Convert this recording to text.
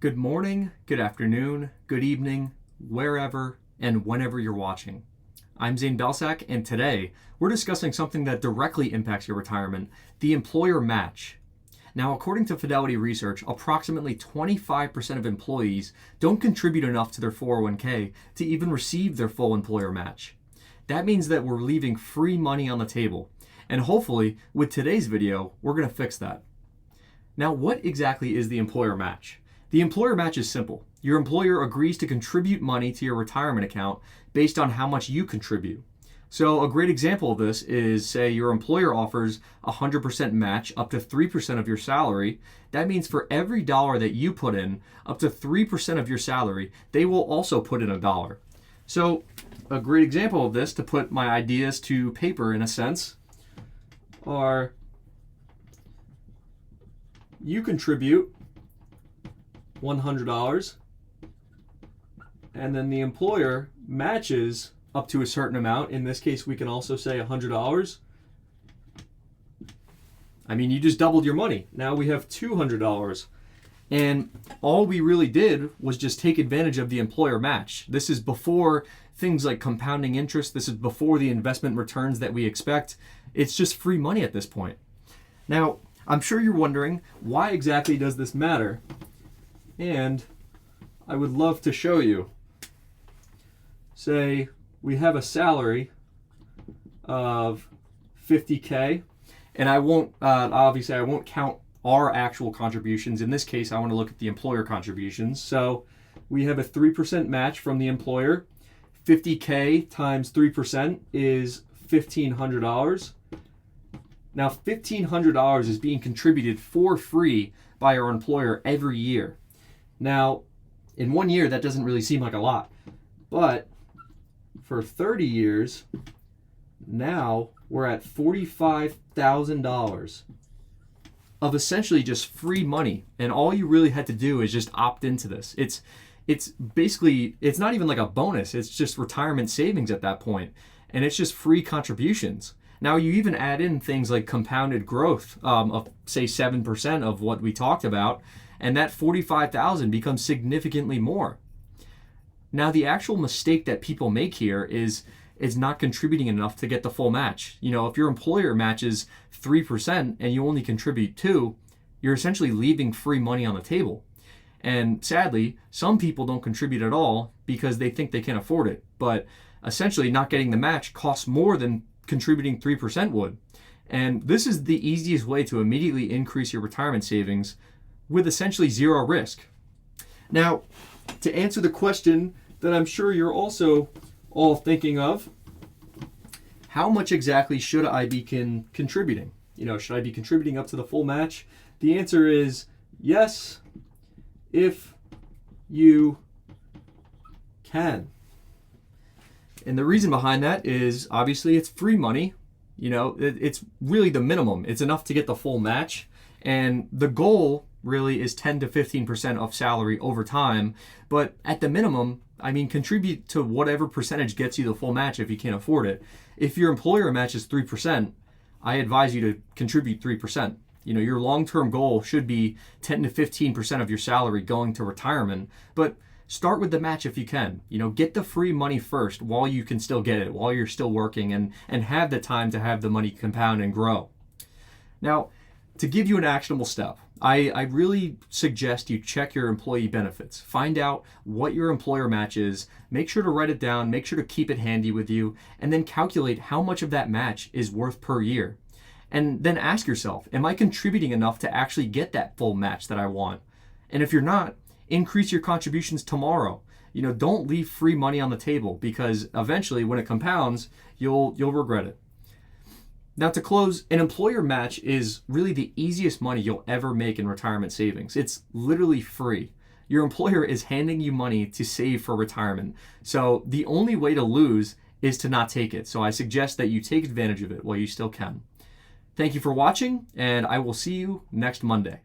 Good morning, good afternoon, good evening, wherever and whenever you're watching. I'm Zane Belsack, and today we're discussing something that directly impacts your retirement, the employer match. Now, according to Fidelity Research, approximately 25% of employees don't contribute enough to their 401k to even receive their full employer match. That means that we're leaving free money on the table. And hopefully, with today's video, we're going to fix that. Now, what exactly is the employer match? The employer match is simple. Your employer agrees to contribute money to your retirement account based on how much you contribute. So a great example of this is, say, your employer offers a 100% match up to 3% of your salary. That means for every dollar that you put in, up to 3% of your salary, they will also put in a dollar. So a great example of this, to put my ideas to paper in a sense, are you contribute $100, and then the employer matches up to a certain amount. In this case, we can also say $100. I mean, you just doubled your money. Now we have $200. And all we really did was just take advantage of the employer match. This is before things like compounding interest. This is before the investment returns that we expect. It's just free money at this point. Now, I'm sure you're wondering, why exactly does this matter? And I would love to show you. Say we have a salary of $50K, and I won't, obviously I won't count our actual contributions. In this case, I want to look at the employer contributions. So we have a 3% match from the employer. 50K times 3% is $1,500. Now, $1,500 is being contributed for free by our employer every year. Now, in 1 year, that doesn't really seem like a lot, but for 30 years, now we're at $45,000 of essentially just free money, and all you really had to do is just opt into this. It's basically, it's not even like a bonus, it's just retirement savings at that point, and it's just free contributions. Now, you even add in things like compounded growth of, say, 7% of what we talked about, and that $45,000 becomes significantly more. Now, the actual mistake that people make here is not contributing enough to get the full match. You know, if your employer matches 3% and you only contribute 2%, you're essentially leaving free money on the table. And sadly, some people don't contribute at all because they think they can afford it. But essentially, not getting the match costs more than contributing 3% would. And this is the easiest way to immediately increase your retirement savings with essentially zero risk. Now, to answer the question that I'm sure you're also all thinking of, how much exactly should I be contributing? You know, should I be contributing up to the full match? The answer is yes, if you can. And the reason behind that is obviously it's free money. You know, it's really the minimum. It's enough to get the full match. And the goal really is 10 to 15% of salary over time. But at the minimum, I mean, contribute to whatever percentage gets you the full match if you can't afford it. If your employer matches 3%, I advise you to contribute 3%. You know, your long-term goal should be 10 to 15% of your salary going to retirement. But start with the match if you can. You know, get the free money first while you can still get it, while you're still working, and have the time to have the money compound and grow. Now, to give you an actionable step, I really suggest you check your employee benefits. Find out what your employer match is. Make sure to write it down. Make sure to keep it handy with you. And then calculate how much of that match is worth per year. And then ask yourself, am I contributing enough to actually get that full match that I want? And if you're not, increase your contributions tomorrow. You know, don't leave free money on the table, because eventually when it compounds, you'll regret it. Now, to close, an employer match is really the easiest money you'll ever make in retirement savings. It's literally free. Your employer is handing you money to save for retirement. So the only way to lose is to not take it. So I suggest that you take advantage of it while you still can. Thank you for watching, and I will see you next Monday.